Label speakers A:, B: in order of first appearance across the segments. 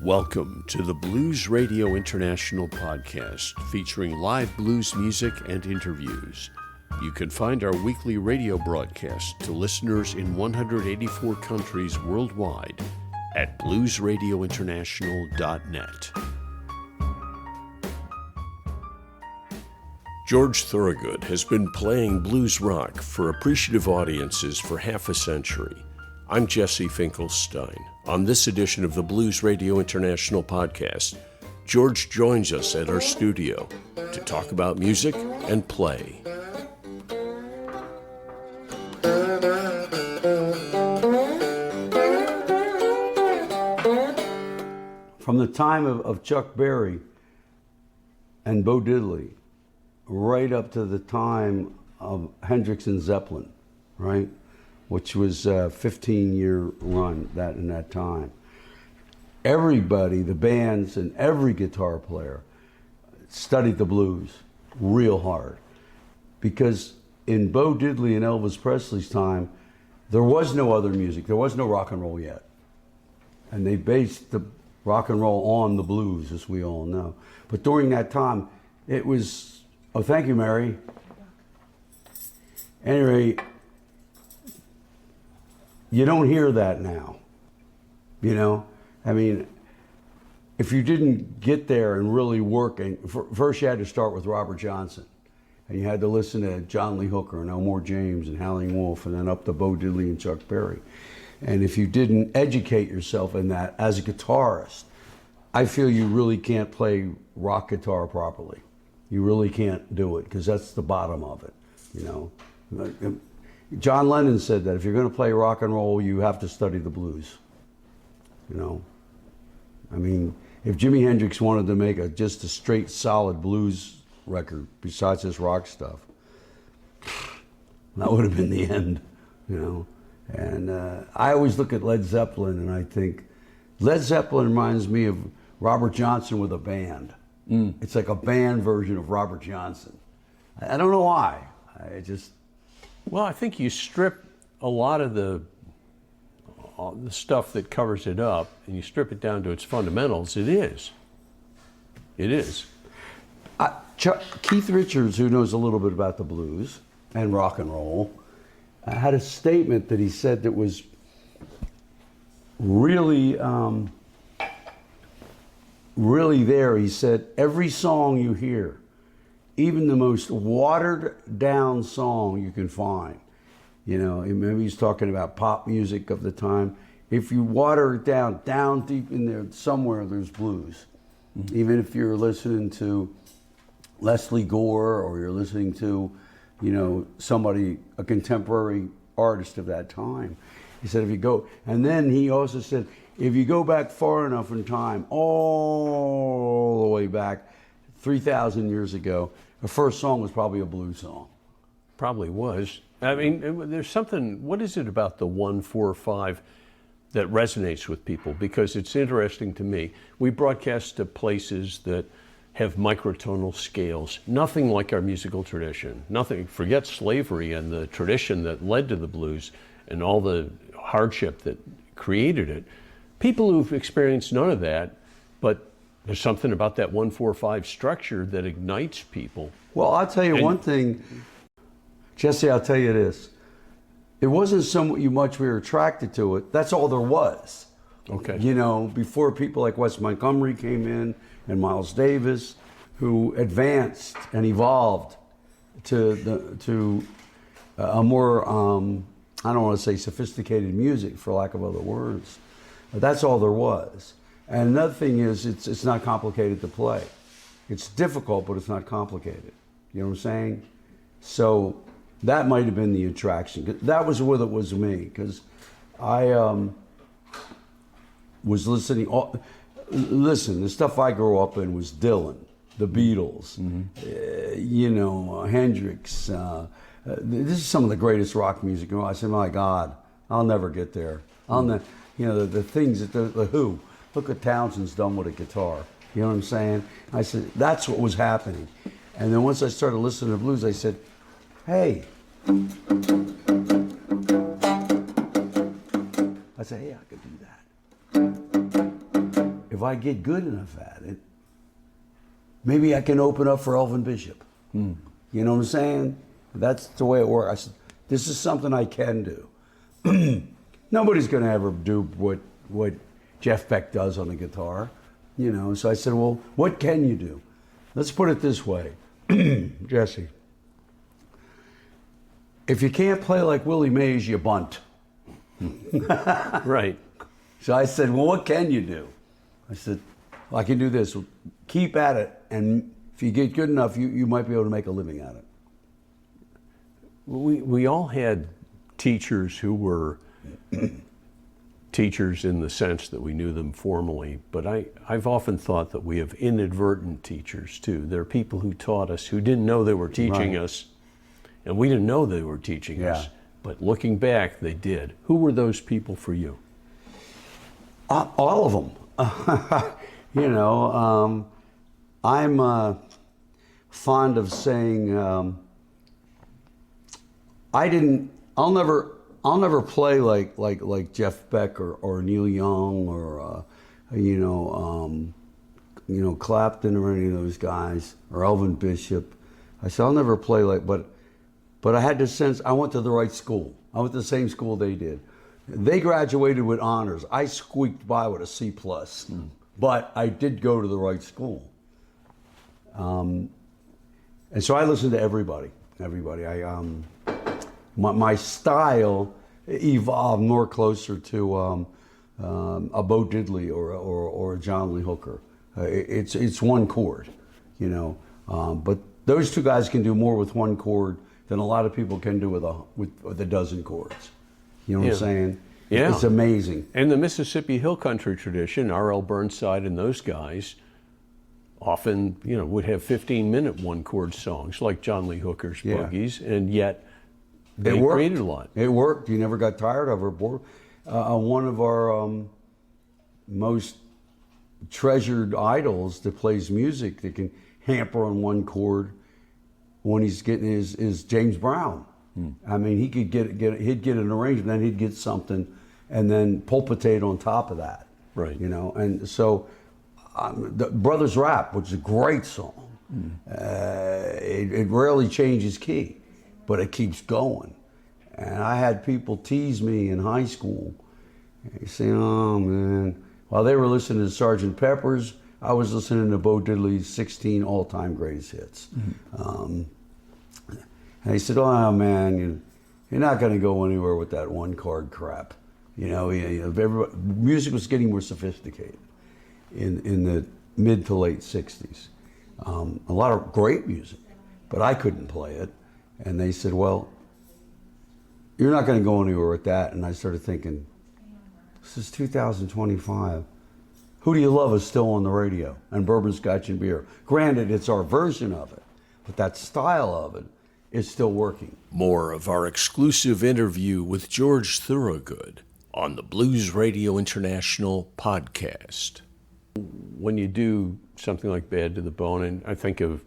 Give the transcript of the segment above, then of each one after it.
A: Welcome to the Blues Radio International podcast, featuring live blues music and interviews. You can find our weekly radio broadcast to listeners in 184 countries worldwide at bluesradiointernational.net. George Thorogood has been playing blues rock for appreciative audiences for half a century. I'm Jesse Finkelstein. On this edition of the Blues Radio International podcast, George joins us at our studio to talk about music and play.
B: From the time of Chuck Berry and Bo Diddley, right up to the time of Hendrix and Zeppelin, right? Which was a 15-year run in that time. Everybody, the bands and every guitar player studied the blues real hard. Because in Bo Diddley and Elvis Presley's time, there was no other music. There was no rock and roll yet. And they based the rock and roll on the blues, as we all know. But during that time, it was, oh, thank you, Mary. Anyway, you don't hear that now, you know? I mean, if you didn't get there and really work, and first you had to start with Robert Johnson, and you had to listen to John Lee Hooker and Elmore James and Howlin' Wolf, and then up to Bo Diddley and Chuck Berry. And if you didn't educate yourself in that as a guitarist, I feel you really can't play rock guitar properly. You really can't do it, because that's the bottom of it, you know? John Lennon said that if you're going to play rock and roll, you have to study the blues. You know, I mean, if Jimi Hendrix wanted to make just a straight, solid blues record besides his rock stuff, that would have been the end. You know, and I always look at Led Zeppelin and I think Led Zeppelin reminds me of Robert Johnson with a band. It's like a band version of Robert Johnson. I don't know why.
A: Well, I think you strip a lot of the stuff that covers it up, and you strip it down to its fundamentals. It is.
B: Keith Richards, who knows a little bit about the blues and rock and roll, had a statement that he said that was really, really there. He said, every song you hear, even the most watered down song you can find, you know, maybe he's talking about pop music of the time. If you water it down deep in there, somewhere there's blues. Mm-hmm. Even if you're listening to Leslie Gore or you're listening to, you know, a contemporary artist of that time. He said, if you go, and then he also said, if you go back far enough in time, all the way back 3,000 years ago, the first song was probably a blues song.
A: Probably was. I mean, there's something, what is it about the 1-4-5 that resonates with people? Because it's interesting to me. We broadcast to places that have microtonal scales, nothing like our musical tradition. Nothing, forget slavery and the tradition that led to the blues and all the hardship that created it. People who've experienced none of that, but there's something about that 1-4-5 structure that ignites people.
B: Well, I'll tell you one thing, Jesse, I'll tell you this. It wasn't so much we were attracted to it. That's all there was.
A: Okay.
B: You know, before people like Wes Montgomery came in and Miles Davis, who advanced and evolved to a more, I don't want to say sophisticated music, for lack of other words. But that's all there was. And another thing is, it's not complicated to play. It's difficult, but it's not complicated. You know what I'm saying? So that might have been the attraction. That was what it was me, because I was listening. Listen, the stuff I grew up in was Dylan, the Beatles, you know, Hendrix. This is some of the greatest rock music. I said, my God, I'll never get there. You know, the things that the Who. Look what Townsend's done with a guitar. You know what I'm saying? I said, that's what was happening. And then once I started listening to blues, I said, hey. I said, hey, I could do that. If if I get good enough at it, maybe I can open up for Elvin Bishop. You know what I'm saying? That's the way it works. I said, this is something I can do. Nobody's going to ever do what Jeff Beck does on the guitar, you know. So I said, well, what can you do? Let's put it this way, Jesse. If you can't play like Willie Mays, you bunt.
A: Right.
B: So I said, well, what can you do? I said, well, I can do this. Keep at it, and if you get good enough, you might be able to make a living at it.
A: We all had teachers who were teachers in the sense that we knew them formally, but I've often thought that we have inadvertent teachers too. There are people who taught us who didn't know they were teaching us, and we didn't know they were teaching us, but looking back, they did. Who were those people for you?
B: All of them. You know, I'm fond of saying I'll never play like Jeff Beck or Neil Young or Clapton or any of those guys or Elvin Bishop. I said I'll never play like, but I had this sense I went to the right school. I went to the same school they did. They graduated with honors. I squeaked by with a C+, but I did go to the right school. And so I listened to everybody. My style evolved more closer to a Bo Diddley or a John Lee Hooker. It's one chord, you know. But those two guys can do more with one chord than a lot of people can do with a dozen chords. You know what I'm saying?
A: Yeah.
B: It's amazing.
A: And the Mississippi Hill Country tradition, R.L. Burnside and those guys, often, would have 15-minute one-chord songs like John Lee Hooker's Boogies, and yet they created a lot.
B: It worked. You never got tired of her. One of our most treasured idols that plays music that can hamper on one chord when he's getting is James Brown. I mean, he could he'd get an arrangement, then he'd get something, and then pulpitate on top of that.
A: Right.
B: You know, and so the Brothers Rap, which is a great song, it rarely changes key, but it keeps going. And I had people tease me in high school, saying, "Oh man," while they were listening to Sgt. Pepper's, I was listening to Bo Diddley's 16 all-time greatest hits. And he said, "Oh man, you're not going to go anywhere with that one-chord crap." You know, music was getting more sophisticated in the mid to late '60s. A lot of great music, but I couldn't play it. And they said, "Well, you're not going to go anywhere with that." And I started thinking, this is 2025. Who Do You Love is still on the radio, and Bourbon, Scotch, and Beer. Granted, it's our version of it, but that style of it is still working.
A: More of our exclusive interview with George Thorogood on the Blues Radio International podcast. When you do something like Bad to the Bone, and I think of,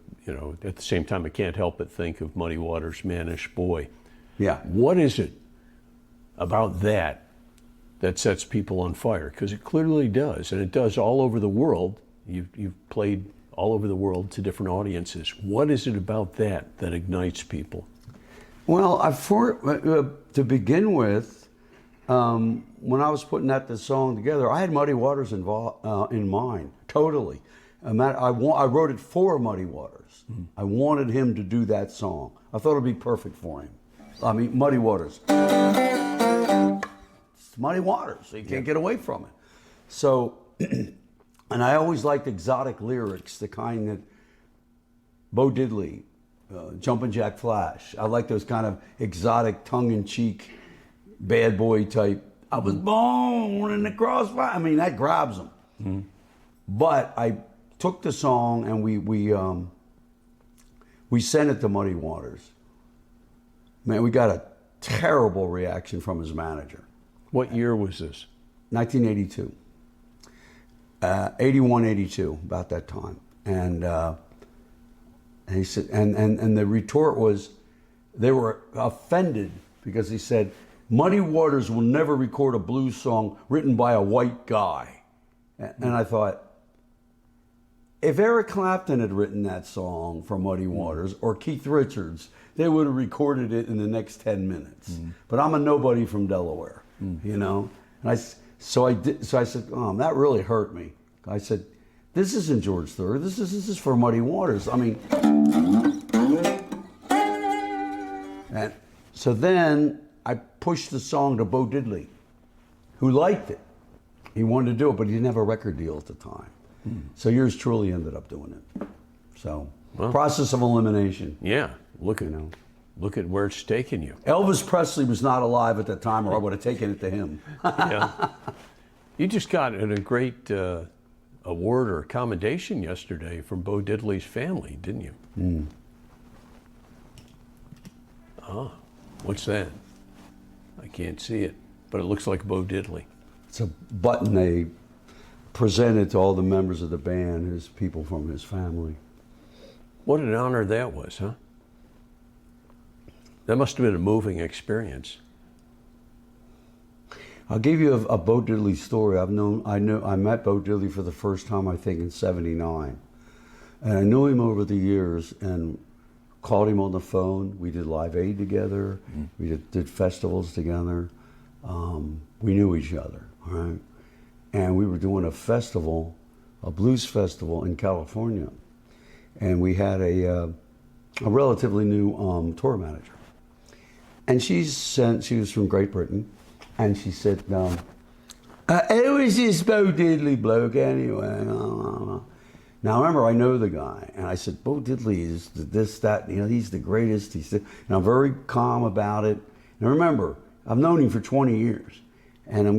A: at the same time, I can't help but think of Muddy Waters' Mannish Boy.
B: Yeah.
A: What is it about that sets people on fire? Because it clearly does, and it does all over the world. You've played all over the world to different audiences. What is it about that ignites people?
B: Well, to begin with, when I was putting the song together, I had Muddy Waters in mind, totally. I wrote it for Muddy Waters. I wanted him to do that song. I thought it would be perfect for him. I mean, Muddy Waters. It's Muddy Waters, so you can't get away from it. So, and I always liked exotic lyrics, the kind that Bo Diddley, Jumpin' Jack Flash. I like those kind of exotic, tongue-in-cheek, bad boy type. I was born in the crossfire. I mean, that grabs them. Mm-hmm. But I took the song and we sent it to Muddy Waters. Man, we got a terrible reaction from his manager.
A: What year was this?
B: 1982. 81, 82, about that time. And he said, and the retort was, they were offended because he said, Muddy Waters will never record a blues song written by a white guy. And I thought, if Eric Clapton had written that song for Muddy Waters or Keith Richards, they would have recorded it in the next 10 minutes. But I'm a nobody from Delaware, you know? And so I said, oh, that really hurt me. I said, this isn't George Thorogood. This is for Muddy Waters. I mean, and so then I pushed the song to Bo Diddley, who liked it. He wanted to do it, but he didn't have a record deal at the time. So yours truly ended up doing it. So, process of elimination.
A: Yeah, look at where it's taken you.
B: Elvis Presley was not alive at the time, or I would have taken it to him.
A: Yeah. You just got a great award or commendation yesterday from Bo Diddley's family, didn't you? Ah, what's that? I can't see it, but it looks like Bo Diddley.
B: It's a button they presented to all the members of the band, his people from his family.
A: What an honor that was, huh? That must have been a moving experience.
B: I'll give you a Bo Diddley story. I met Bo Diddley for the first time, I think, in '79. And I knew him over the years and called him on the phone. We did Live Aid together. We did festivals together. We knew each other, right? And we were doing a festival, a blues festival in California. And we had a relatively new tour manager. And she was from Great Britain, and she said, who is this Bo Diddley bloke anyway? Now remember, I know the guy, and I said, Bo Diddley is this, that, you know, he's the greatest. And I'm very calm about it. And remember, I've known him for 20 years, and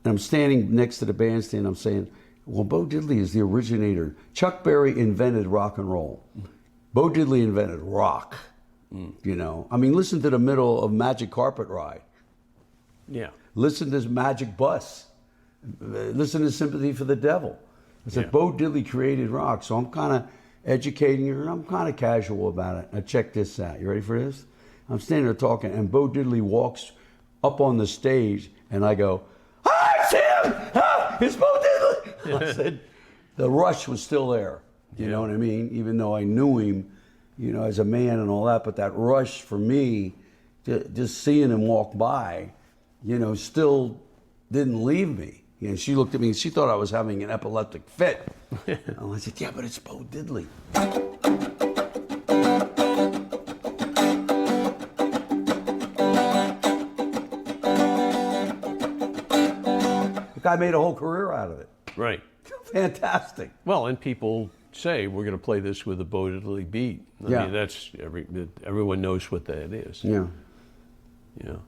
B: I'm standing next to the bandstand. I'm saying, well, Bo Diddley is the originator. Chuck Berry invented rock and roll. Bo Diddley invented rock. You know, I mean, listen to the middle of Magic Carpet Ride.
A: Yeah.
B: Listen to Magic Bus. Listen to Sympathy for the Devil. I said, Bo Diddley created rock, so I'm kind of educating her, and I'm kind of casual about it. Now check this out. You ready for this? I'm standing there talking, and Bo Diddley walks up on the stage, and I go, "Hi, Tim! Ah, it's Bo Diddley!" I said, the rush was still there. You know what I mean? Even though I knew him, you know, as a man and all that, but that rush for me, just seeing him walk by, you know, still didn't leave me. You know, she looked at me and she thought I was having an epileptic fit. And I said, yeah, but it's Bo Diddley. The guy made a whole career out of it.
A: Right.
B: Fantastic.
A: Well, and people say we're going to play this with a Bo Diddley beat. I mean, that's everyone knows what that is.
B: Yeah.
A: You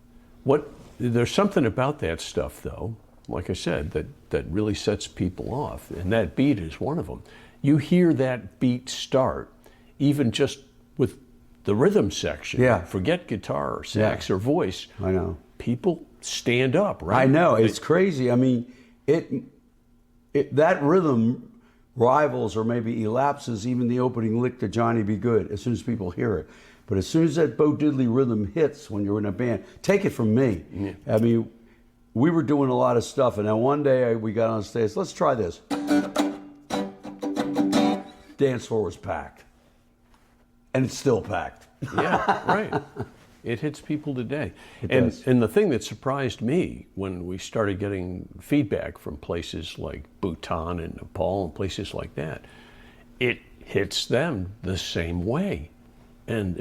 A: know, there's something about that stuff, though. Like I said, that really sets people off, and that beat is one of them. You hear that beat start, even just with the rhythm section.
B: Yeah.
A: Forget guitar or sax or voice.
B: I know.
A: People stand up, right?
B: I know. It's crazy. I mean, that rhythm rivals or maybe elapses even the opening lick to Johnny Be Good as soon as people hear it. But as soon as that Bo Diddley rhythm hits when you're in a band, take it from me. Yeah. I mean, we were doing a lot of stuff, and then one day we got on stage, let's try this. Dance floor was packed. And it's still packed.
A: Yeah, right. It hits people today.
B: And
A: the thing that surprised me when we started getting feedback from places like Bhutan and Nepal and places like that, it hits them the same way. And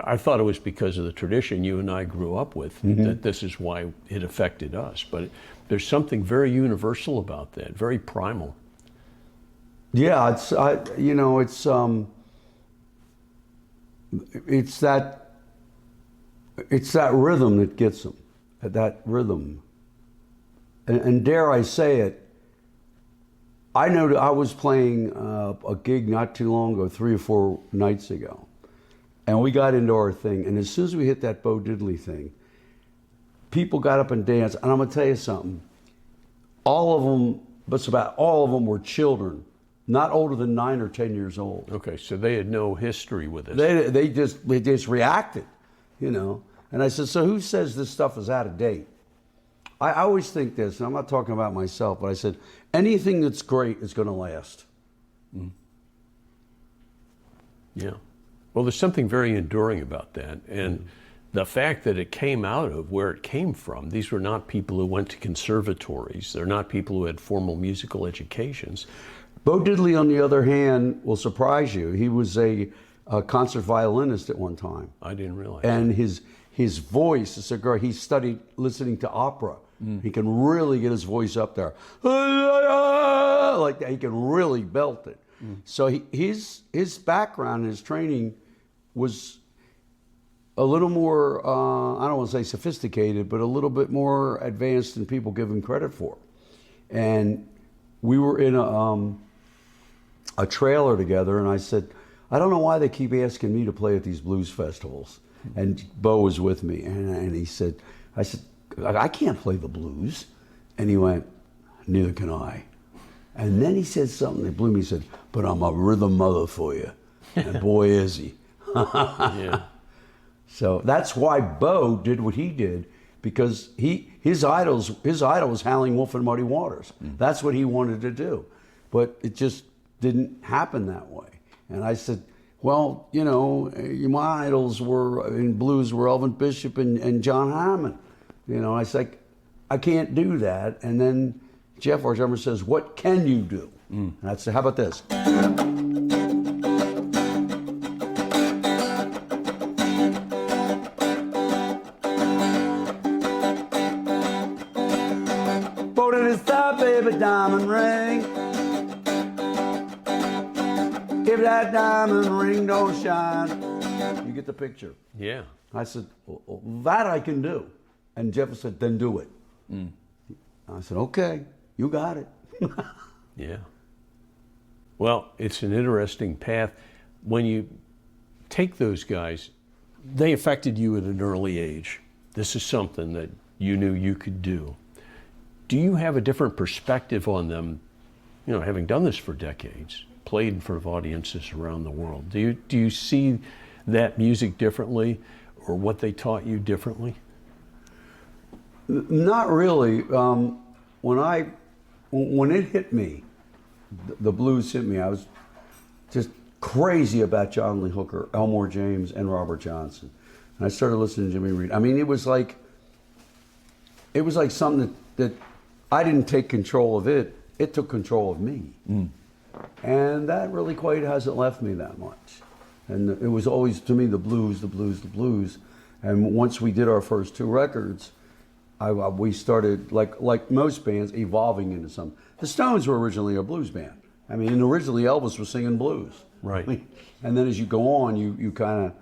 A: I thought it was because of the tradition you and I grew up with, that this is why it affected us. But there's something very universal about that, very primal.
B: Yeah, it's that rhythm that gets them, that rhythm. And dare I say it, I know that I was playing a gig not too long ago, 3 or 4 nights ago. And we got into our thing, and as soon as we hit that Bo Diddley thing, people got up and danced. And I'm gonna tell you something. All of them, but about all of them were children, not older than 9 or 10 years old.
A: Okay, so they had no history with it.
B: They just reacted, you know. And I said, so who says this stuff is out of date? I always think this, and I'm not talking about myself, but I said, anything that's great is going to last.
A: Yeah. Well, there's something very enduring about that. And the fact that it came out of where it came from, these were not people who went to conservatories. They're not people who had formal musical educations.
B: Bo Diddley, on the other hand, will surprise you. He was a concert violinist at one time.
A: I didn't realize.
B: And his voice, he studied listening to opera. He can really get his voice up there. Like that. He can really belt it. So his background, his training was a little more, I don't want to say sophisticated, but a little bit more advanced than people give him credit for. And we were in a trailer together, and I said, I don't know why they keep asking me to play at these blues festivals. And Bo was with me, and he said, I said, I can't play the blues. And he went, neither can I. And then he said something that blew me. He said, but I'm a rhythm mother for you. And boy, is he.
A: Yeah.
B: So that's why Bo did what he did, because his idol was Howling Wolf and Muddy Waters. That's what he wanted to do. But it just didn't happen that way. And I said, well, you know, my idols were in blues were Elvin Bishop and John Hammond. You know, I said, I can't do that. And then Jeff, our drummer, says, what can you do? And I said, how about this? Put in his thigh, baby, diamond ring. If that diamond ring don't shine. You get the picture.
A: Yeah.
B: I said, well, that I can do. And Jeff said, then do it. I said, okay, you got it.
A: Yeah. Well, it's an interesting path. When you take those guys, they affected you at an early age. This is something that you knew you could do. Do you have a different perspective on them, you know, having done this for decades, played in front of audiences around the world? Do you see that music differently, or what they taught you differently?
B: Not really. When it hit me, the blues hit me, I was just crazy about John Lee Hooker, Elmore James, and Robert Johnson. And I started listening to Jimmy Reed. I mean, it was like something that I didn't take control of it. It took control of me. And that really quite hasn't left me that much. And it was always, to me, the blues, the blues, the blues. And once we did our first two records, we started, like most bands, evolving into some. The Stones were originally a blues band. I mean, and originally Elvis was singing blues.
A: Right.
B: And then as you go on, you kind of,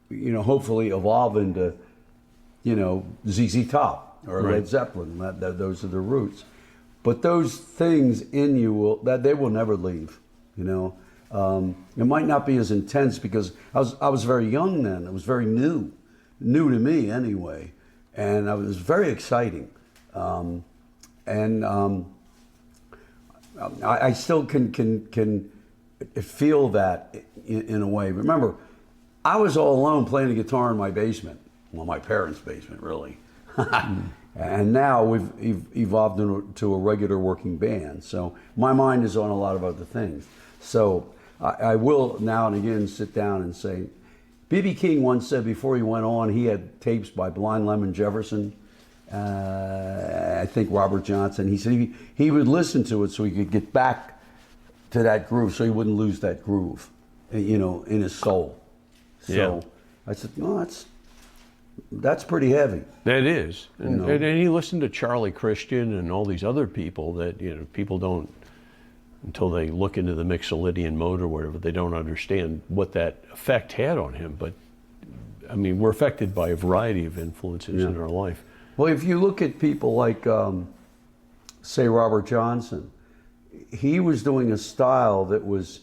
B: you know, hopefully evolve into, you know, ZZ Top or
A: Right.
B: Led Zeppelin. Those are the roots. But those things in you they will never leave. You know, it might not be as intense because I was very young then. It was very new to me anyway, and it was very exciting. I still can feel that in a way. Remember, I was all alone playing the guitar in my basement. Well, my parents' basement, really. And now we've evolved into a regular working band. So my mind is on a lot of other things. So I will now and again sit down and say, B.B. King once said before he went on, he had tapes by Blind Lemon Jefferson, I think Robert Johnson. He said he would listen to it so he could get back to that groove, so he wouldn't lose that groove, you know, in his soul. So
A: Yeah.
B: I said, no, that's pretty heavy.
A: That is. And,
B: You know.
A: and he listened to Charlie Christian and all these other people that, you know, people don't, until they look into the Mixolydian mode or whatever, they don't understand what that effect had on him. But, I mean, we're affected by a variety of influences in our life.
B: Well, if you look at people like, say, Robert Johnson, he was doing a style that was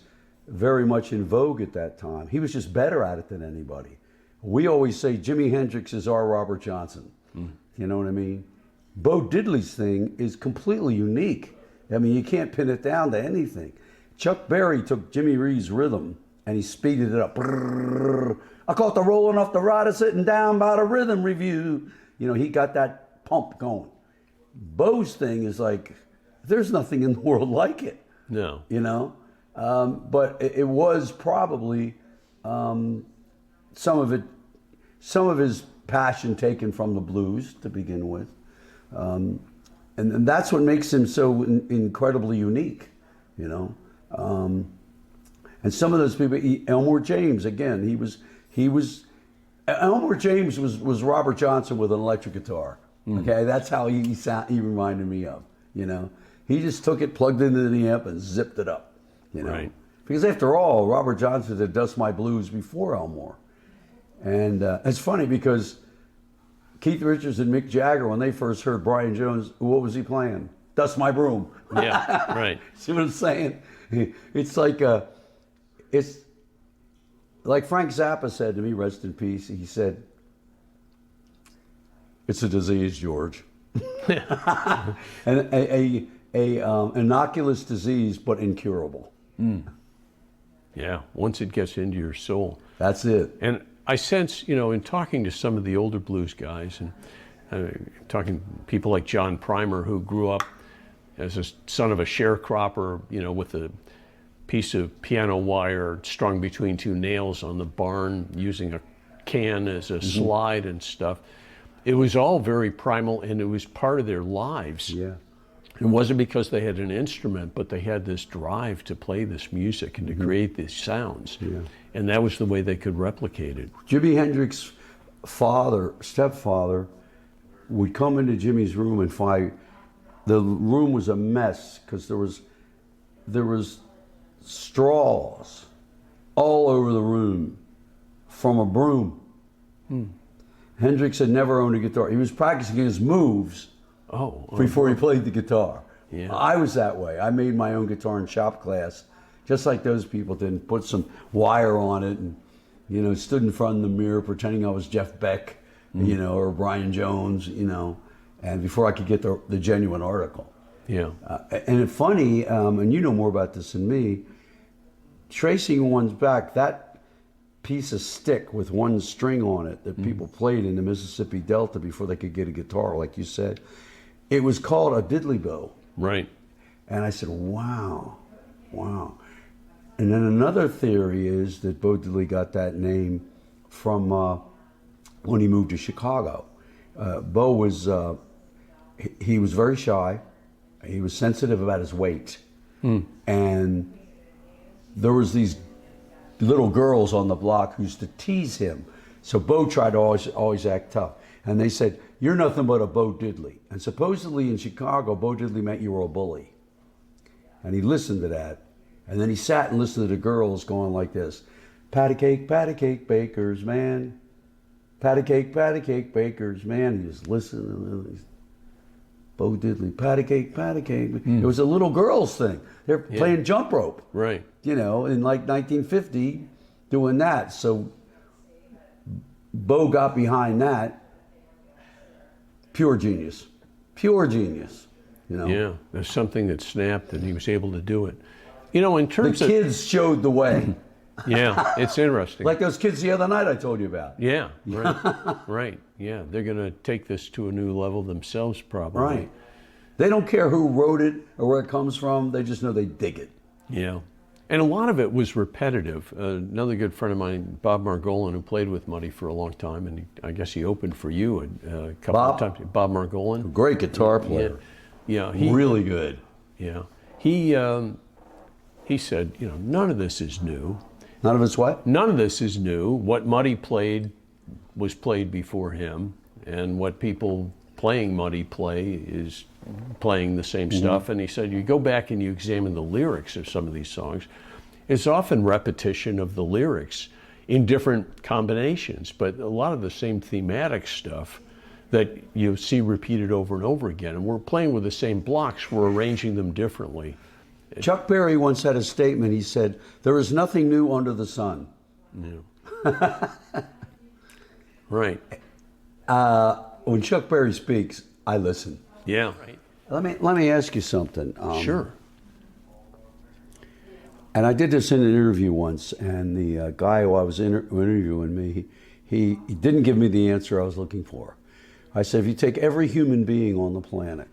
B: very much in vogue at that time. He was just better at it than anybody. We always say Jimi Hendrix is our Robert Johnson. You know what I mean? Bo Diddley's thing is completely unique. I mean, you can't pin it down to anything. Chuck Berry took Jimmy Reed's rhythm and he speeded it up. I caught the rolling off the rider sitting down by the rhythm review. You know, he got that pump going. Bo's thing is like, there's nothing in the world like it,
A: No.
B: you know? But it was probably some of his passion taken from the blues to begin with. And that's what makes him so incredibly unique, you know? And some of those people, Elmore James, again, Elmore James was Robert Johnson with an electric guitar. Okay, that's how he reminded me of. You know, he just took it, plugged it into the amp, and zipped it up. You know,
A: Right.
B: Because after all, Robert Johnson did "Dust My Blues" before Elmore, and it's funny because Keith Richards and Mick Jagger, when they first heard Brian Jones, what was he playing? "Dust My Broom."
A: Yeah, right.
B: See what I'm saying? It's like it's like Frank Zappa said to me, rest in peace. He said, "It's a disease, George, and a innocuous disease, but incurable."
A: Yeah, once it gets into your soul.
B: That's it.
A: And I sense, you know, in talking to some of the older blues guys and talking to people like John Primer, who grew up as a son of a sharecropper, you know, with a piece of piano wire strung between two nails on the barn, using a can as a slide and stuff. It was all very primal, and it was part of their lives.
B: Yeah.
A: It wasn't because they had an instrument, but they had this drive to play this music and to create these sounds.
B: Yeah.
A: And that was the way they could replicate it.
B: Jimi Hendrix's stepfather, would come into Jimmy's room and find the room was a mess because there was straws all over the room from a broom. Hendrix had never owned a guitar. He was practicing his moves before he played the guitar.
A: Yeah.
B: I was that way. I made my own guitar in shop class, just like those people did, and put some wire on it and, you know, stood in front of the mirror pretending I was Jeff Beck, you know, or Brian Jones, you know, and before I could get the genuine article.
A: Yeah.
B: And it's funny, and you know more about this than me, tracing one's back, that piece of stick with one string on it that people played in the Mississippi Delta before they could get a guitar, like you said, it was called a diddley bow.
A: Right.
B: And I said, wow. And then another theory is that Bo Diddley got that name from when he moved to Chicago. Bo was, he was very shy. He was sensitive about his weight. And there was these little girls on the block who used to tease him. So Bo tried to always act tough. And they said, "You're nothing but a Bo Diddley." And supposedly in Chicago, Bo Diddley meant you were a bully. And he listened to that. And then he sat and listened to the girls going like this: patty cake, bakers, man. Patty cake, bakers, man. He just listened. Bo Diddley, patty cake, It was a little girls thing. They're playing jump rope.
A: Right.
B: You know, in like 1950, doing that. So Bo got behind that. Pure genius. You know.
A: Yeah. There's something that snapped, and he was able to do it. You know, in
B: The
A: terms of
B: kids showed the way.
A: yeah, it's interesting.
B: Like those kids the other night I told you about.
A: Yeah. Right. Right. Yeah. They're going to take this to a new level themselves, probably.
B: Right. They don't care who wrote it or where it comes from. They just know they dig it.
A: Yeah. And a lot of it was repetitive. Another good friend of mine, Bob Margolin, who played with Muddy for a long time, and I guess he opened for you a couple of times. Bob Margolin.
B: Great guitar player.
A: Yeah.
B: Really good.
A: Yeah. He said, you know, none of this is new.
B: None of it's what?
A: None of this is new. What Muddy played was played before him, and what people playing Muddy play is playing the same stuff. And he said, you go back and you examine the lyrics of some of these songs, it's often repetition of the lyrics in different combinations, but a lot of the same thematic stuff that you see repeated over and over again. And we're playing with the same blocks, we're arranging them differently.
B: Chuck Berry once had a statement. He said, "There is nothing new under the sun."
A: Yeah. Right.
B: When Chuck Berry speaks, I listen.
A: Yeah. Right.
B: Let me ask you something.
A: Sure.
B: And I did this in an interview once, and the guy who I was interviewing me, he didn't give me the answer I was looking for. I said, if you take every human being on the planet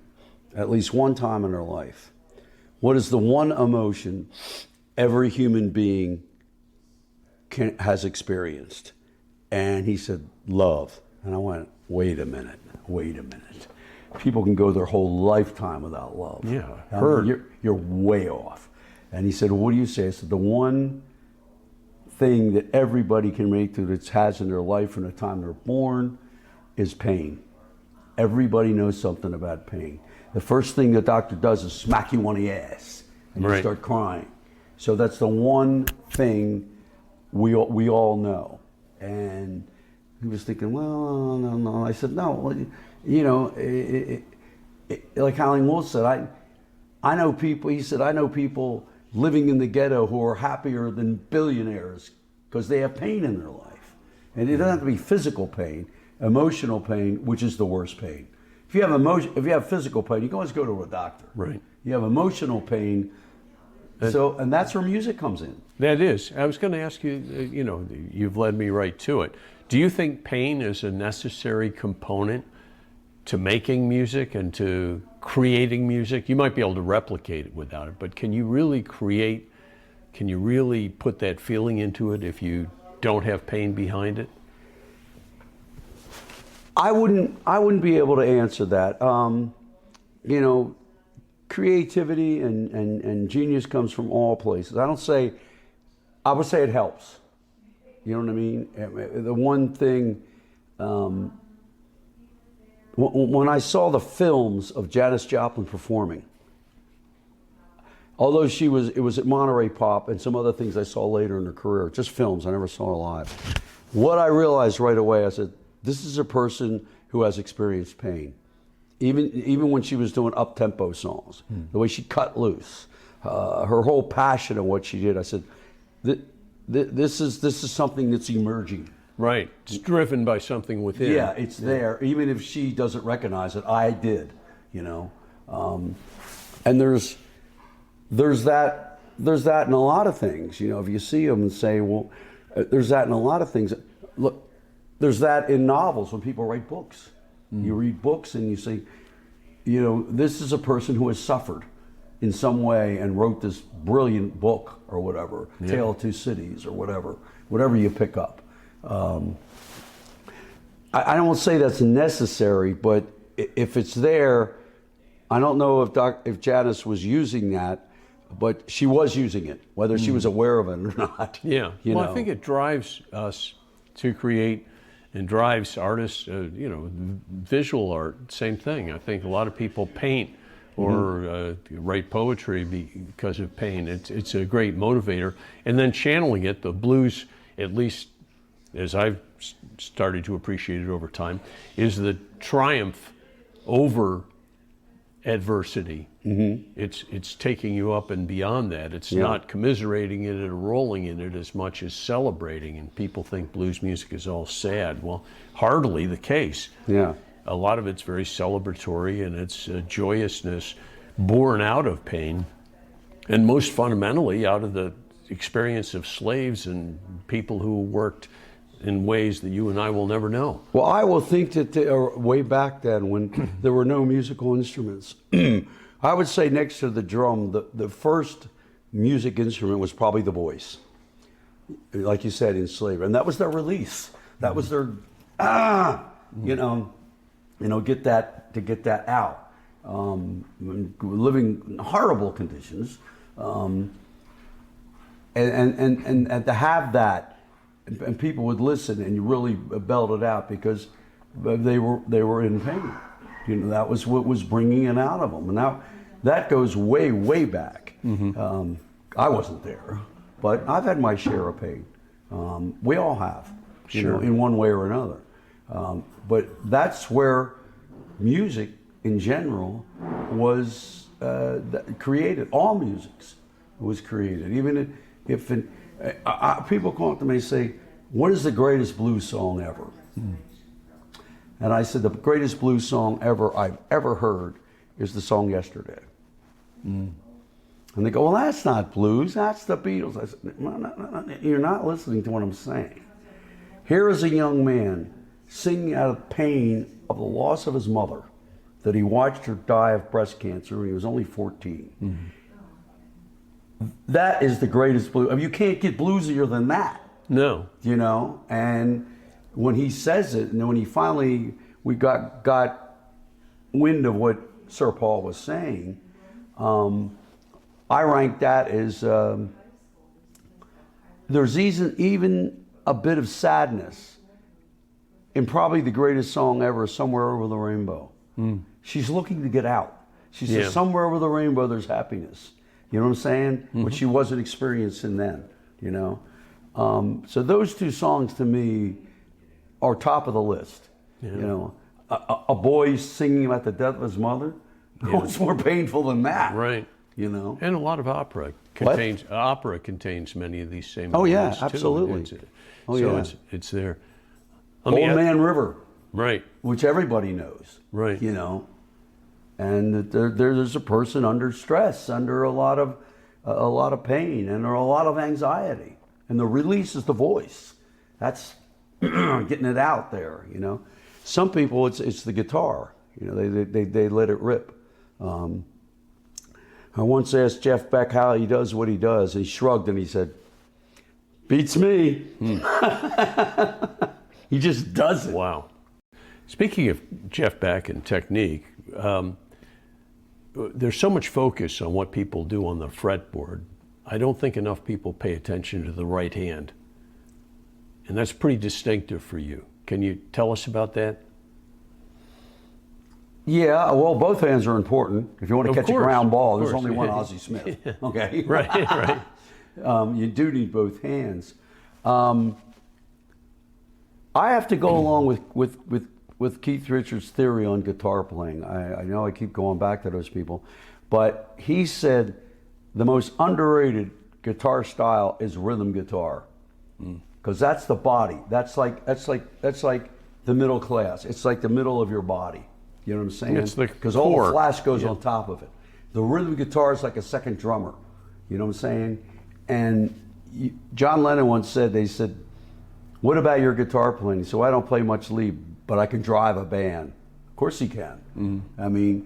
B: at least one time in their life, what is the one emotion every human being has experienced? And he said, love. And I went, wait a minute. People can go their whole lifetime without love.
A: Yeah, heard.
B: You're way off. And he said, what do you say? I said, the one thing that everybody can relate to that has in their life from the time they're born is pain. Everybody knows something about pain. The first thing the doctor does is smack you on the ass, and you start crying. So that's the one thing we all know. And he was thinking, well, no. I said, no, you know, like Howling Wolf said, I know people, he said, I know people living in the ghetto who are happier than billionaires because they have pain in their life. And it doesn't have to be physical pain, emotional pain, which is the worst pain. If you have physical pain, you can always go to a doctor.
A: Right.
B: You have emotional pain, and that's where music comes in.
A: That is. I was going to ask you, you know, you've led me right to it. Do you think pain is a necessary component to making music and to creating music? You might be able to replicate it without it, but can you really create, can you really put that feeling into it if you don't have pain behind it?
B: I wouldn't be able to answer that. You know, creativity and genius comes from all places. I would say it helps. You know what I mean? The one thing, when I saw the films of Janis Joplin performing, although it was at Monterey Pop and some other things I saw later in her career, just films, I never saw her live. What I realized right away, I said, this is a person who has experienced pain. Even when she was doing up-tempo songs, the way she cut loose, her whole passion of what she did, I said, this is something that's emerging.
A: Right. It's driven by something within.
B: Yeah, it's there. Even if she doesn't recognize it, I did, you know. And there's that in a lot of things. You know, if you see them and say, well, there's that in a lot of things. Look, there's that in novels when people write books. You read books and you say, you know, this is a person who has suffered in some way and wrote this brilliant book or whatever, Tale of Two Cities or whatever you pick up. I don't say that's necessary, but if it's there, I don't know if Janis was using that, but she was using it, whether she was aware of it or not.
A: Yeah. I think it drives us to create and drives artists, you know, visual art, same thing. I think a lot of people paint or write poetry because of pain. It's a great motivator. And then channeling it, the blues, at least as I've started to appreciate it over time, is the triumph over adversity. It's taking you up and beyond that. It's not commiserating it or rolling in it as much as celebrating. And people think blues music is all sad. Well, hardly the case.
B: Yeah.
A: A lot of it's very celebratory, and it's joyousness born out of pain, and most fundamentally out of the experience of slaves and people who worked in ways that you and I will never know.
B: Well, I will think that way back then when there were no musical instruments, I would say next to the drum, the first music instrument was probably the voice. Like you said, in slavery. And that was their release. That was their, you know, get that out. Living in horrible conditions. And to have that, and people would listen, and you really belled it out because they were in pain. You know, that was what was bringing it out of them. And now that goes way, way back. I wasn't there, but I've had my share of pain. We all have, you know, in one way or another. But that's where music in general was created. All music was created. Even if people come up to me and say, what is the greatest blues song ever? And I said, the greatest blues song I've ever heard is the song Yesterday. And they go, well, that's not blues, that's the Beatles. I said, no, you're not listening to what I'm saying. Here is a young man singing out of pain of the loss of his mother that he watched her die of breast cancer when he was only 14. That is the greatest blues. I mean, you can't get bluesier than that.
A: No.
B: You know, and when he says it, and then when he finally, we got wind of what Sir Paul was saying, I rank that as, there's even a bit of sadness in probably the greatest song ever, Somewhere Over the Rainbow. She's looking to get out. She says, somewhere over the rainbow, there's happiness. You know what I'm saying? Which she wasn't experiencing then, you know? So those two songs to me are top of the list. You know, a boy singing about the death of his mother. What's more painful than that?
A: Right.
B: You know,
A: and a lot of opera contains many of these same.
B: Oh yeah,
A: elements, too.
B: Absolutely.
A: It's there.
B: Old Man River.
A: Right.
B: Which everybody knows.
A: Right.
B: You know, and there's a person under stress, under a lot of pain, and a lot of anxiety, and the release is the voice. That's getting it out there. You know, some people it's the guitar. You know, they let it rip. I once asked Jeff Beck how he does what he does. He shrugged and he said, "Beats me." He just does it.
A: Wow. Speaking of Jeff Beck and technique, there's so much focus on what people do on the fretboard. I don't think enough people pay attention to the right hand. And that's pretty distinctive for you. Can you tell us about that?
B: Yeah, well, both hands are important. If you want to catch a ground ball, there's only one Ozzie Smith. Okay?
A: Right.
B: You do need both hands. I have to go along with Keith Richards' theory on guitar playing. I know I keep going back to those people, but he said the most underrated guitar style is rhythm guitar, because that's the body. That's like the middle class. It's like the middle of your body. You know what I'm saying?
A: It's the
B: because all
A: core.
B: the flash goes on top of it. The rhythm guitar is like a second drummer. You know what I'm saying? And John Lennon once said, they said, "What about your guitar playing?" He said, "Well, I don't play much lead, but I can drive a band." Of course he can. I mean,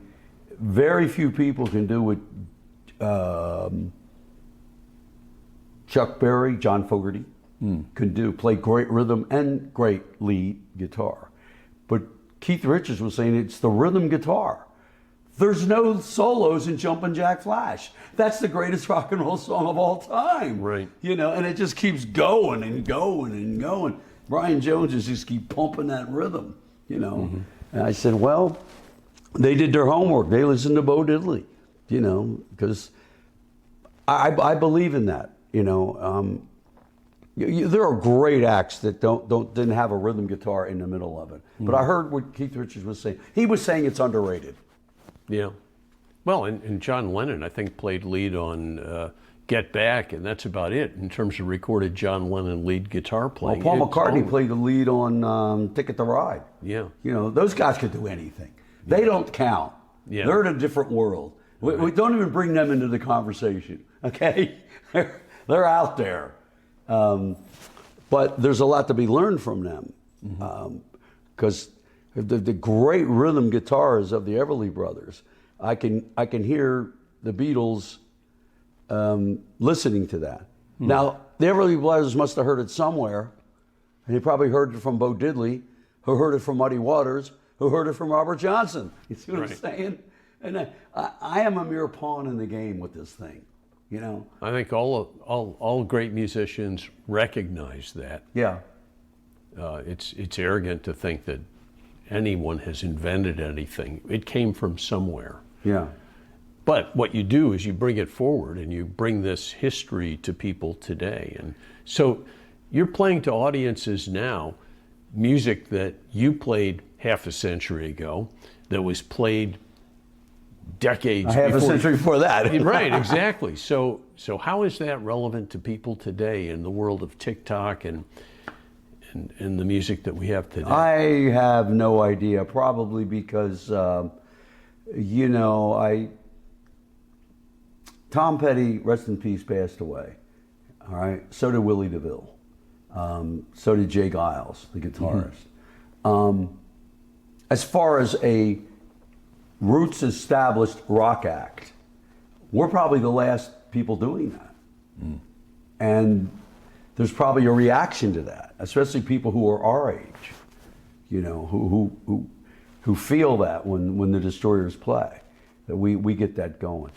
B: very few people can do what Chuck Berry, John Fogerty can do. Play great rhythm and great lead guitar. But Keith Richards was saying it's the rhythm guitar. There's no solos in Jumpin' Jack Flash. That's the greatest rock and roll song of all time.
A: Right.
B: You know, and it just keeps going and going and going. Brian Jones just keep pumping that rhythm, you know. And I said, well, they did their homework. They listened to Bo Diddley, you know, because I believe in that, you know. There are great acts that didn't have a rhythm guitar in the middle of it. But I heard what Keith Richards was saying. He was saying it's underrated.
A: Yeah. Well, and John Lennon, I think, played lead on Get Back, and that's about it in terms of recorded John Lennon lead guitar playing.
B: Well, Paul McCartney played the lead on Ticket to Ride.
A: Yeah.
B: You know, those guys could do anything. They don't count.
A: Yeah.
B: They're in a different world. We don't even bring them into the conversation, okay? They're out there. But there's a lot to be learned from them. Because the great rhythm guitars of the Everly Brothers, I can hear the Beatles listening to that. Now, the Everly Brothers must have heard it somewhere, and they probably heard it from Bo Diddley, who heard it from Muddy Waters, who heard it from Robert Johnson. You see what I'm saying? And I am a mere pawn in the game with this thing, you know?
A: I think all great musicians recognize that.
B: Yeah.
A: It's arrogant to think that anyone has invented anything. It came from somewhere.
B: Yeah.
A: But what you do is you bring it forward and you bring this history to people today. And so you're playing to audiences now music that you played half a century ago, that was played decades before.
B: Half a century before that.
A: Right, exactly. So how is that relevant to people today in the world of TikTok and the music that we have today?
B: I have no idea. Probably because, you know, Tom Petty, rest in peace, passed away. All right. So did Willie DeVille. So did Jay Giles, the guitarist. As far as a roots established rock act. We're probably the last people doing that. And there's probably a reaction to that, especially people who are our age, you know, who feel that when the Destroyers play, that we get that going.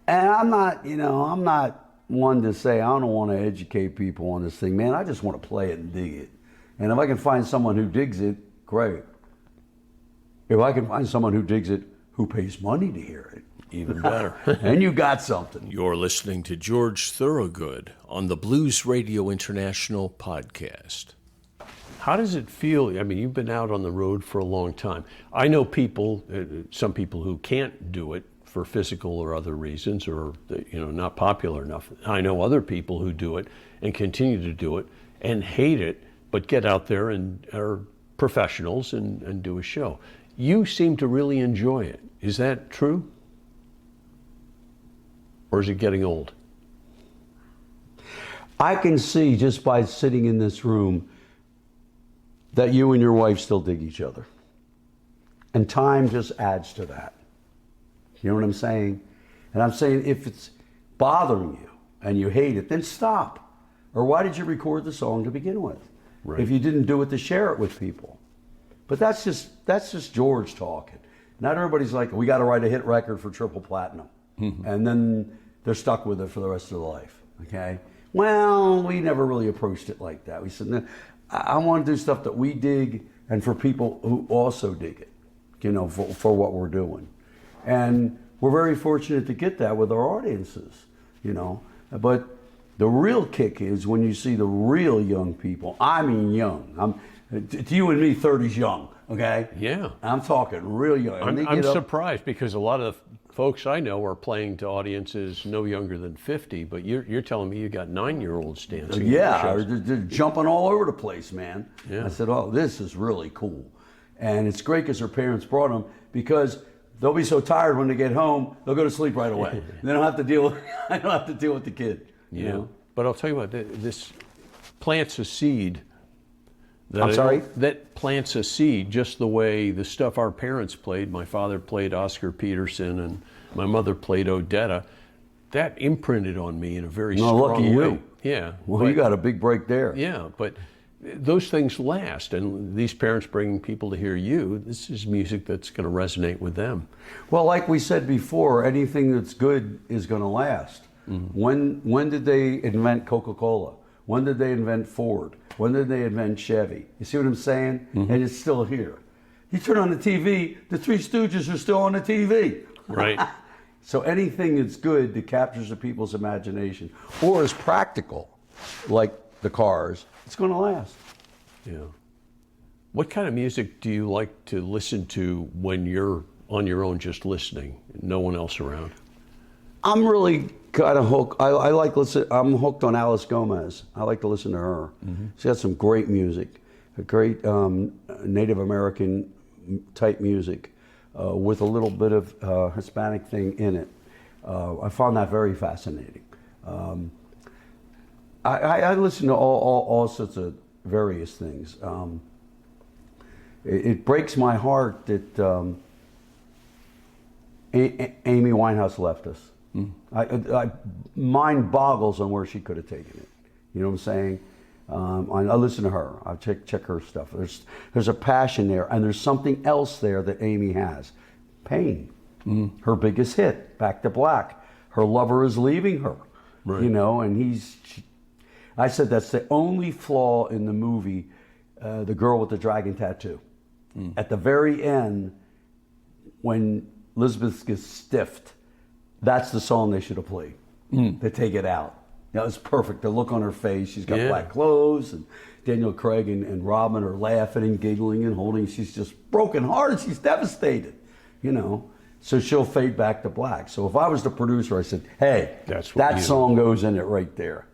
B: And I'm not one to say I don't want to educate people on this thing, man. I just want to play it and dig it. And if I can find someone who digs it, great. If I can find someone who digs it, who pays money to hear it,
A: even better.
B: And you got something.
A: You're listening to George Thorogood on the Blues Radio International podcast. How does it feel? I mean, you've been out on the road for a long time. I know people, some people who can't do it for physical or other reasons, or not popular enough. I know other people who do it and continue to do it and hate it, but get out there and are professionals and do a show. You seem to really enjoy it. Is that true? Or is it getting old?
B: I can see just by sitting in this room that you and your wife still dig each other. And time just adds to that. You know what I'm saying? And I'm saying if it's bothering you and you hate it, then stop. Or why did you record the song to begin with? Right. If you didn't do it to share it with people. But that's just George talking. Not everybody's like, we got to write a hit record for triple platinum. Mm-hmm. And then they're stuck with it for the rest of their life. Okay? Well, we never really approached it like that. We said, no, I want to do stuff that we dig and for people who also dig it, for what we're doing. And we're very fortunate to get that with our audiences, But the real kick is when you see the real young people. I mean young. To you and me, 30's young, okay?
A: Yeah.
B: I'm talking real young.
A: I'm surprised because a lot of folks I know are playing to audiences no younger than 50, but you're telling me you got 9-year-olds dancing.
B: Yeah, they're jumping all over the place, man.
A: Yeah.
B: I said, oh, this is really cool. And it's great because their parents brought them because they'll be so tired when they get home, they'll go to sleep right away. They don't have to deal with, I don't have to deal with the kid. You know?
A: But I'll tell you what, this plants a seed. That plants a seed just the way the stuff our parents played. My father played Oscar Peterson and my mother played Odetta. That imprinted on me in a very strong way.
B: Lucky you.
A: Yeah.
B: Well, you got a big break there.
A: Yeah, but those things last. And these parents bringing people to hear you, this is music that's going to resonate with them.
B: Well, like we said before, anything that's good is going to last. Mm-hmm. When did they invent Coca-Cola? When did they invent Ford? When did they invent Chevy? You see what I'm saying? Mm-hmm. And it's still here. You turn on the TV, the Three Stooges are still on the TV.
A: Right.
B: So anything that's good that captures the people's imagination or is practical, like the Cars, it's going to last.
A: Yeah. What kind of music do you like to listen to when you're on your own just listening, no one else around?
B: I'm really kind of hooked. I'm hooked on Alice Gomez. I like to listen to her. Mm-hmm. She's got some great music, a great Native American type music with a little bit of Hispanic thing in it. I found that very fascinating. I listen to all sorts of various things. It breaks my heart that Amy Winehouse left us. I mind boggles on where she could have taken it. You know what I'm saying? I listen to her. I check her stuff. There's a passion there, and there's something else there that Amy has. Pain. Her biggest hit, Back to Black. Her lover is leaving her. Right. And I said that's the only flaw in the movie, The Girl with the Dragon Tattoo. At the very end, when Elizabeth gets stiffed, that's the song they should have played. They take it out. That was perfect. The look on her face. She's got black clothes, and Daniel Craig and Robin are laughing and giggling and holding. She's just broken hearted. She's devastated, So she'll fade back to black. So if I was the producer, I said, hey, that song goes in it right there.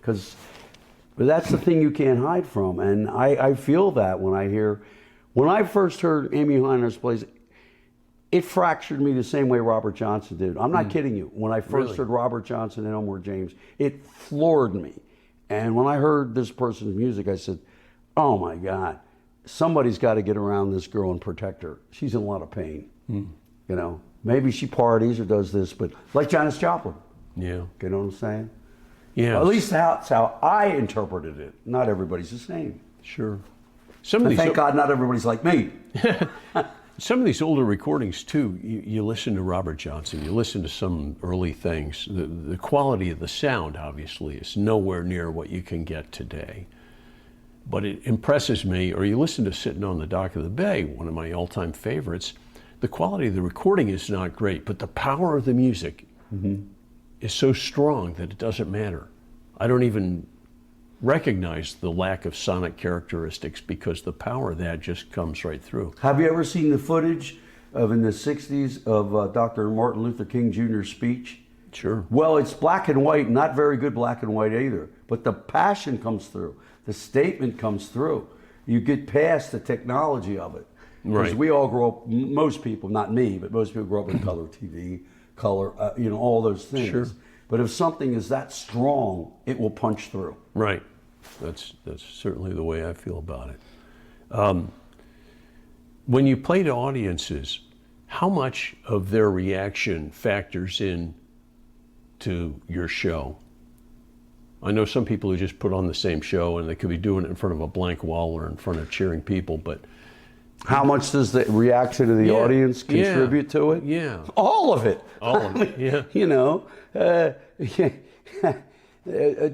B: But that's the thing you can't hide from. And I feel that when I first heard Amy Winehouse plays, it fractured me the same way Robert Johnson did. I'm not kidding you. When I first heard Robert Johnson and Elmore James, it floored me. And when I heard this person's music, I said, oh my God, somebody's got to get around this girl and protect her. She's in a lot of pain. You know, maybe she parties or does this, but like Janis Joplin.
A: Yeah.
B: You know what I'm saying?
A: Yeah.
B: At least that's how I interpreted it. Not everybody's the same.
A: Sure. Some of
B: And
A: these,
B: thank God not everybody's like me.
A: some of these older recordings too. You listen to Robert Johnson. You listen to some early things. The quality of the sound, obviously, is nowhere near what you can get today. But it impresses me. Or you listen to Sitting on the Dock of the Bay, one of my all-time favorites. The quality of the recording is not great, but the power of the music is so strong that it doesn't matter. I don't even recognize the lack of sonic characteristics because the power of that just comes right through.
B: Have you ever seen the footage of in the 60s of Dr. Martin Luther King Jr.'s speech?
A: Sure.
B: Well, it's black and white, not very good black and white either, but the passion comes through. The statement comes through. You get past the technology of it. Because
A: Right.
B: we all grow up, most people, not me, but most people grow up with color TV, color, all those things.
A: Sure.
B: But if something is that strong, it will punch through.
A: Right. That's certainly the way I feel about it. When you play to audiences, how much of their reaction factors in to your show? I know some people who just put on the same show and they could be doing it in front of a blank wall or in front of cheering people, but
B: How much does the reaction of the
A: Yeah,
B: audience
A: yeah,
B: contribute to it?
A: yeah.
B: All of it.
A: All of it, yeah.
B: You know,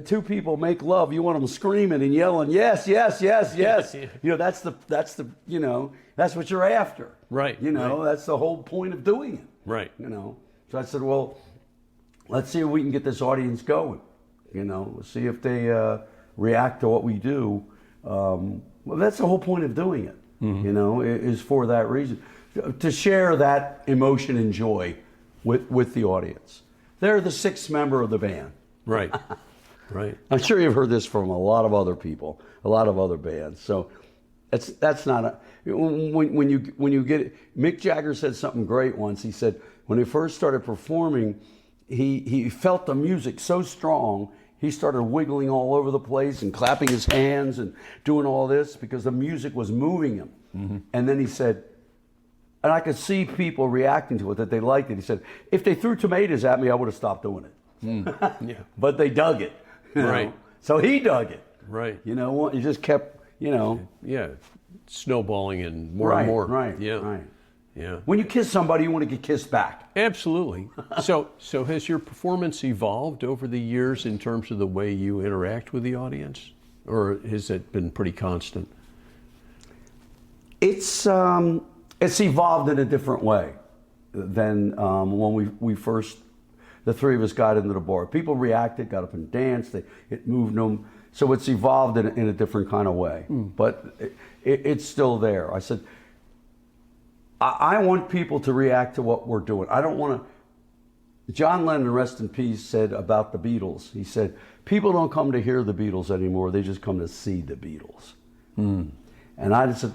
B: two people make love. You want them screaming and yelling, yes, yes, yes, yes.
A: Yeah.
B: You know, that's what you're after.
A: Right,
B: You know,
A: right.
B: that's the whole point of doing it.
A: Right.
B: You know, so I said, well, let's see if we can get this audience going. You know, see if they react to what we do. Well, that's the whole point of doing it. You know, is for that reason, to share that emotion and joy with the audience. They're the sixth member of the band.
A: Right. Right.
B: I'm sure you've heard this from a lot of other people, a lot of other bands. So that's not a when you get it. Mick Jagger said something great once. He said when he first started performing, he felt the music so strong. He started wiggling all over the place and clapping his hands and doing all this because the music was moving him. And then he said, and I could see people reacting to it, that they liked it. He said, if they threw tomatoes at me, I would have stopped doing it.
A: Yeah.
B: But they dug it. you know.
A: Right.
B: So he dug it.
A: Right.
B: You know, he just kept,
A: Yeah. Snowballing and more
B: right,
A: and more.
B: right,
A: Yeah.
B: right.
A: Yeah.
B: When you kiss somebody, you want to get kissed back.
A: Absolutely. So has your performance evolved over the years in terms of the way you interact with the audience, or has it been pretty constant?
B: It's evolved in a different way than when we first, the three of us got into the bar. People reacted, got up and danced. It moved them. So it's evolved in a different kind of way. But it's still there. I said, I want people to react to what we're doing. I don't want to. John Lennon, rest in peace, said about the Beatles. He said, people don't come to hear the Beatles anymore. They just come to see the Beatles. And I just said,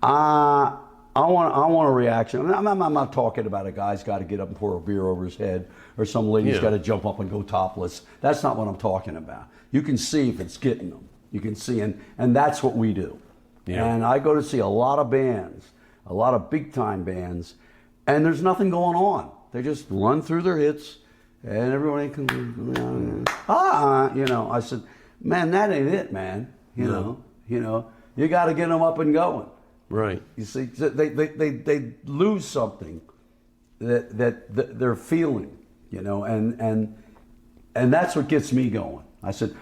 B: I want a reaction. I'm not talking about a guy's got to get up and pour a beer over his head or some lady's
A: Yeah.
B: got to jump up and go topless. That's not what I'm talking about. You can see if it's getting them. You can see, and that's what we do.
A: Yeah.
B: And I go to see a lot of bands, a lot of big time bands, and there's nothing going on. They just run through their hits, and everybody can, I said, man, that ain't it, man. You know, you got to get them up and going.
A: Right.
B: You see, they lose something that they're feeling, and that's what gets me going. I said,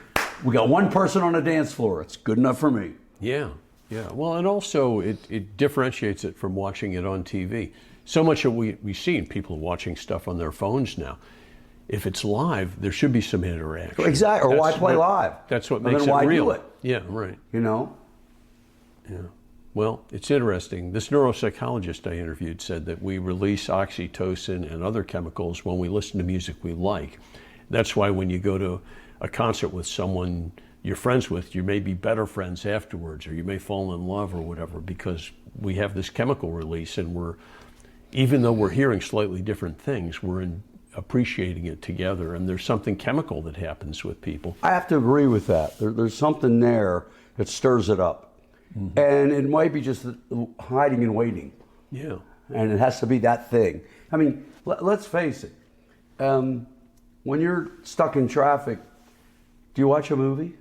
B: we got one person on the dance floor. It's good enough for me.
A: Yeah. Yeah. Well, and also it differentiates it from watching it on TV. So much that we've seen people watching stuff on their phones now. If it's live, there should be some interaction.
B: Exactly. Or why play live?
A: That's what
B: Well,
A: makes
B: then why
A: it real.
B: do it?
A: Yeah. Right. Yeah. Well, it's interesting. This neuropsychologist I interviewed said that we release oxytocin and other chemicals when we listen to music we like. That's why when you go to a concert with someone you're friends with, you may be better friends afterwards, or you may fall in love or whatever, because we have this chemical release, and even though we're hearing slightly different things, we're appreciating it together, and there's something chemical that happens with people.
B: I have to agree with that. There's something there that stirs it up. And it might be just hiding and waiting.
A: Yeah.
B: and it has to be that thing. I mean, let's face it. When you're stuck in traffic, do you watch a movie?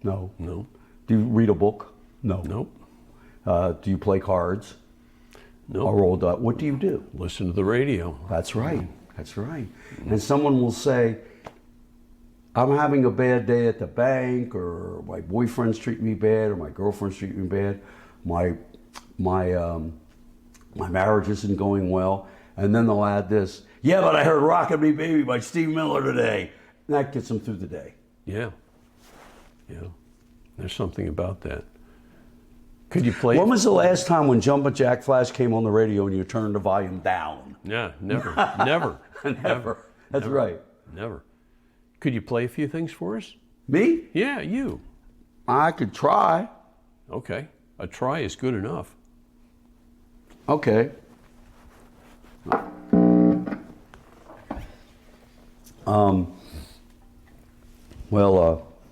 B: No.
A: No.
B: Do you read a book? No.
A: Nope.
B: Do you play cards?
A: No.
B: Or roll dice? What do you do?
A: Listen to the radio.
B: That's right. That's right. And someone will say, I'm having a bad day at the bank, or my boyfriend's treating me bad, or my girlfriend's treating me bad. My marriage isn't going well. And then they'll add this, yeah, but I heard Rockin' Me Baby by Steve Miller today. And that gets them through the day.
A: Yeah. Yeah. There's something about that. Could you play?
B: When was the last time when Jumpin' Jack Flash came on the radio and you turned the volume down?
A: Yeah, never. Never.
B: Never. That's right.
A: Never. Could you play a few things for us?
B: Me?
A: Yeah, you.
B: I could try.
A: Okay. A try is good enough.
B: Okay.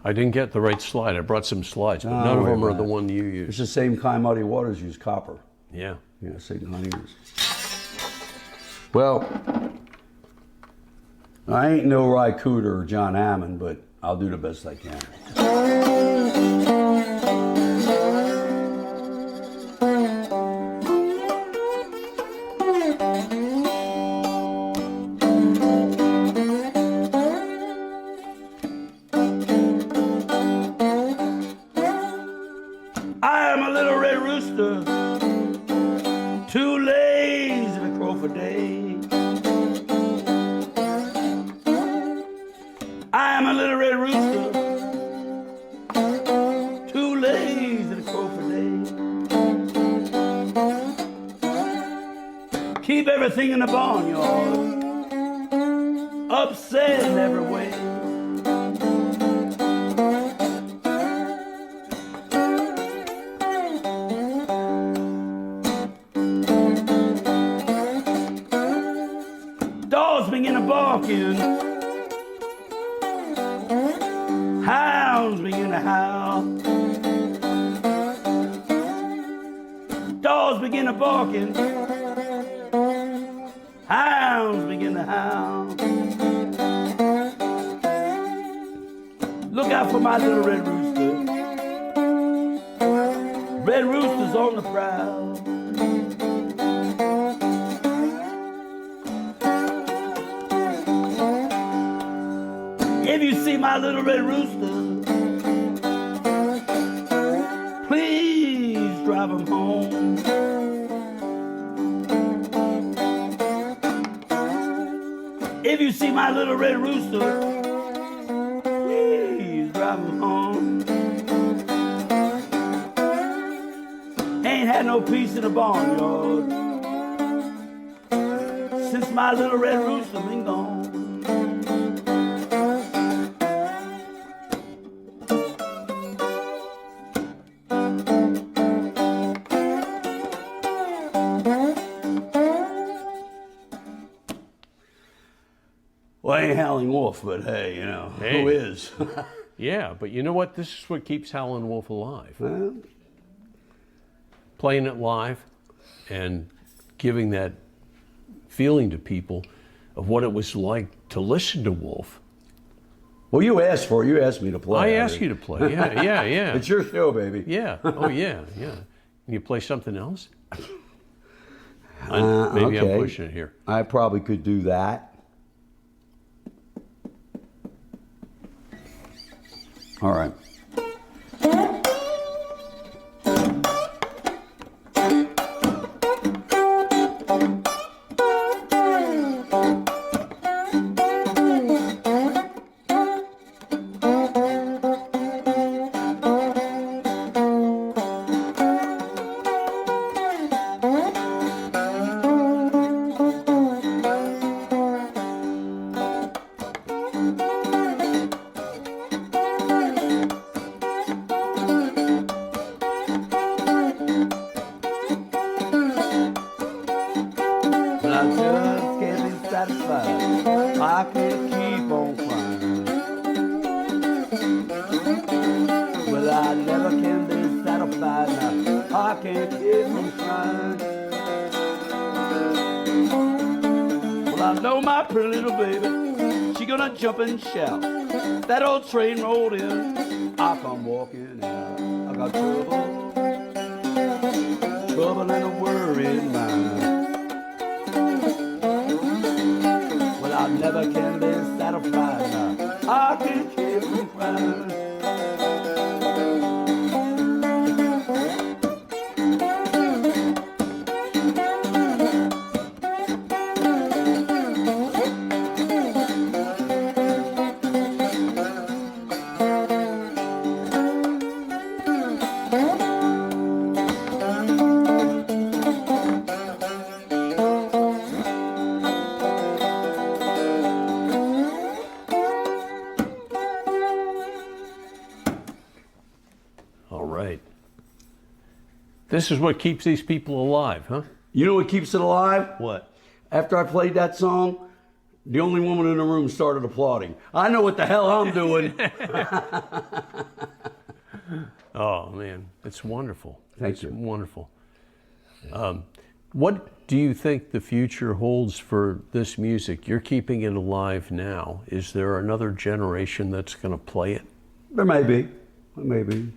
A: I didn't get the right slide. I brought some slides, but
B: Oh,
A: none of
B: wait
A: them
B: a
A: are the
B: minute.
A: one you
B: It's
A: use.
B: the same kind Muddy Waters use, copper.
A: Yeah.
B: Yeah, same kind he uses. Well, I ain't no Ry Cooder or John Hammond, but I'll do the best I can. I am a little red rooster, too lazy to crow for day. I am a little red rooster, too lazy to crow for day. Keep everything in the barnyard, upset in every way. Dogs begin to barking, hounds begin to howl. Dogs begin to barking, hounds begin to howl. Look out for my little red rooster. Red rooster's on the prowl. If you see my little red rooster, please drive him home. If you see my little red rooster, please drive him home. Ain't had no peace in the barnyard since my little red rooster been gone. Well, I ain't Howling Wolf, but hey, you know,
A: Hey.
B: who is?
A: Yeah, but you know what? This is what keeps Howlin' Wolf alive.
B: Well,
A: Playing it live and giving that feeling to people of what it was like to listen to Wolf.
B: well, you asked for it. You asked me to play.
A: I asked you to play. Yeah, yeah, yeah.
B: It's your show, baby.
A: Yeah. Oh, yeah, yeah. Can you play something else? Maybe
B: okay.
A: I'm pushing it here.
B: I probably could do that. All right. But I just can't be satisfied. I can't keep on crying. Well, I never can be satisfied now. I can't keep on crying. know my pretty little baby, she gonna jump and shout. That old train rolled in, I come walking out. I got trouble and a worrying mind. Well, I never can be satisfied now. I can't keep from crying.
A: All right. This is what keeps these people alive, huh?
B: You know what keeps it alive?
A: What?
B: After I played that song, the only woman in the room started applauding. I know what the hell I'm doing.
A: Oh, man, it's wonderful.
B: Thank you.
A: It's wonderful. What do you think the future holds for this music? You're keeping it alive now. Is there another generation that's going to play it?
B: There may be. Maybe.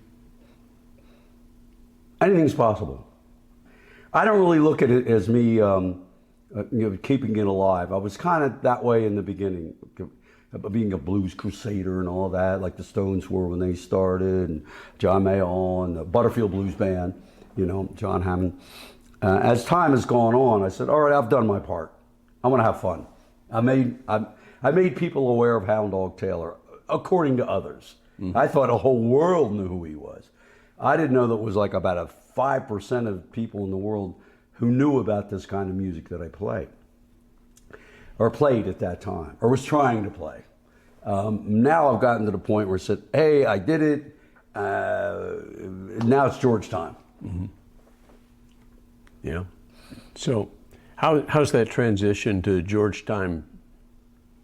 B: Anything's possible. I don't really look at it as me keeping it alive. I was kind of that way in the beginning, being a blues crusader and all that, like the Stones were when they started, and John Mayall and the Butterfield Blues Band, you know, John Hammond. As time has gone on, I said, all right, I've done my part. I want to have fun. I made people aware of Hound Dog Taylor, according to others. Mm-hmm. I thought the whole world knew who he was. I didn't know that it was like about a 5% of people in the world who knew about this kind of music that I play, or played at that time, or was trying to play. Now I've gotten to the point where I said, hey, I did it. Now it's George time.
A: Mm-hmm. Yeah. So how's that transition to George time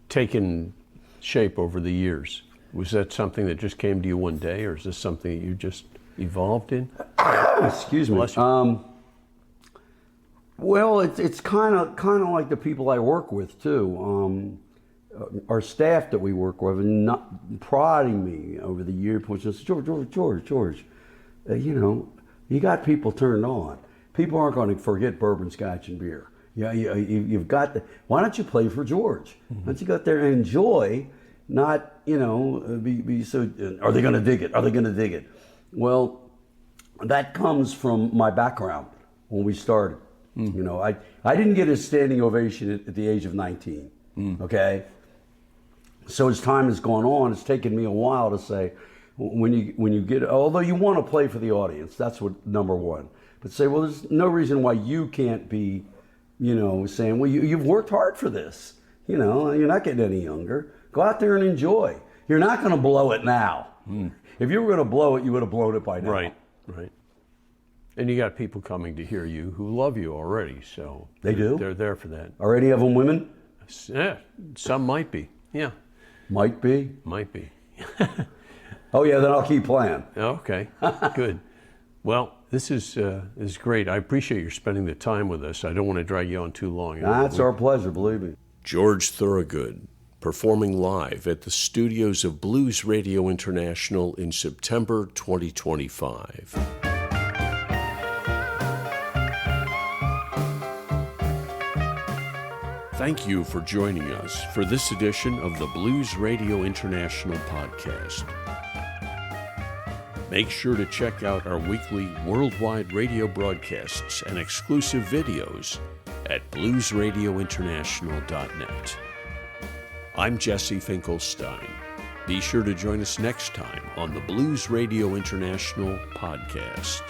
A: taken shape over the years? Was that something that just came to you one day, or is this something that you just evolved in?
B: Excuse me. Well, it's kind of like the people I work with too. Our staff that we work with, and not prodding me over the year, pushing us, George. You know, you got people turned on. People aren't going to forget bourbon, scotch, and beer. Yeah, you've got to. Why don't you play for George? Mm-hmm. Why don't you go out there and enjoy? Not, you know, be so. Are they going to dig it? Are they going to dig it? Well, that comes from my background when we started. Mm. You know, I didn't get a standing ovation at the age of 19. Mm. Okay, so as time has gone on, it's taken me a while to say, when you get, although you want to play for the audience, that's what number one. But say, well, there's no reason why you can't be, you know, saying, well, you've worked hard for this. You know, you're not getting any younger. Go out there and enjoy. You're not going to blow it now. Mm. If you were going to blow it, you would have blown it by now.
A: Right. And you got people coming to hear you who love you already, so
B: they do.
A: They're there for that.
B: Are any of them women?
A: Yeah, some might be. Yeah,
B: might be. Oh yeah, then I'll keep playing.
A: Okay, good. Well, this is great. I appreciate your spending the time with us. I don't want to drag you on too long.
B: That's our pleasure, believe me.
A: George Thorogood, performing live at the studios of Blues Radio International in September 2025. Thank you for joining us for this edition of the Blues Radio International podcast. Make sure to check out our weekly worldwide radio broadcasts and exclusive videos at bluesradiointernational.net. I'm Jesse Finkelstein. Be sure to join us next time on the Blues Radio International podcast.